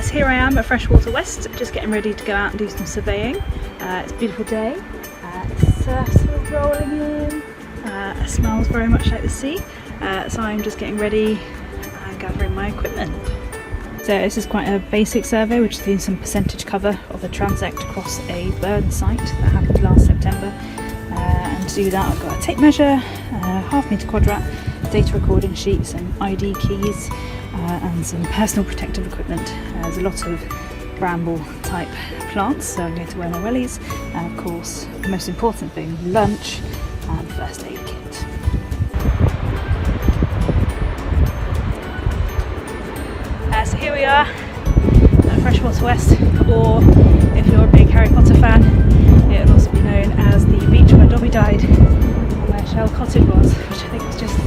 So here I am at Freshwater West, just getting ready to go out and do some surveying. It's a beautiful day, surf's sort of rolling in, it smells very much like the sea, so I'm just getting ready and gathering my equipment. So this is quite a basic survey, which is doing some percentage cover of a transect across a burn site that happened last September. And to do that I've got a tape measure, half metre quadrat, data recording sheets and ID keys, and some personal protective equipment. There's a lot of bramble type plants, so I'm going to wear my wellies, and of course the most important thing, lunch and first aid kit. So here we are at Freshwater West, or if you're a big Harry Potter fan, it will also be known as the beach where Dobby died and where Shell Cottage was, which I think was just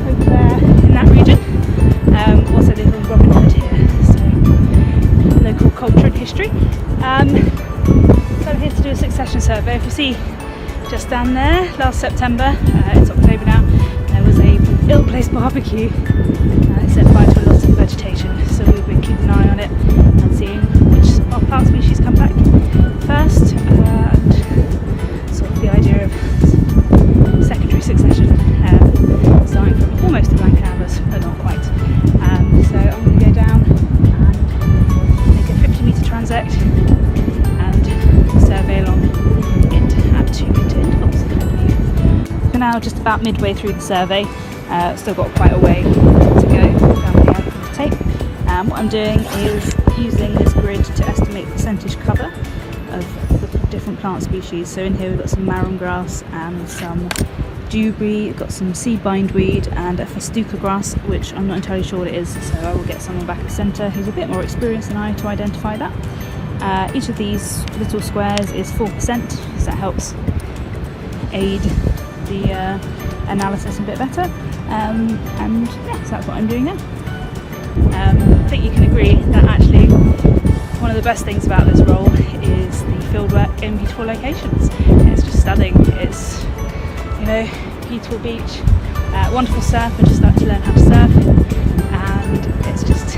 over there in that region. Also little Robin Hood here, so local culture and history. So I'm here to do a succession survey. If you see just down there, last September, it's October now, there was a ill-placed barbecue. It set fire to a lot of vegetation, so we've been keeping an eye on it and seeing which plant species come back first, and sort of the idea of secondary succession, starting from almost a blank canvas, but not quite. So I'm going to go down and make a 50-metre transect and survey along it at 2 metre intervals, I believe. We're now just about midway through the survey. Still got quite a way to go down the end of the tape. What I'm doing is using this grid to estimate percentage cover of the different plant species. So in here we've got some marram grass and some dewberry, we've got some seed bindweed and a festuca grass, which I'm not entirely sure what it is, so I will get someone back at the centre who's a bit more experienced than I to identify that. Each of these little squares is 4%, so that helps aid the analysis a bit better, and yeah, so that's what I'm doing now. I think you can agree that actually one of the best things about this role is the fieldwork in beautiful locations. It's just stunning. It's, you know, beautiful beach, wonderful surf. I just started to learn how to surf, and it's just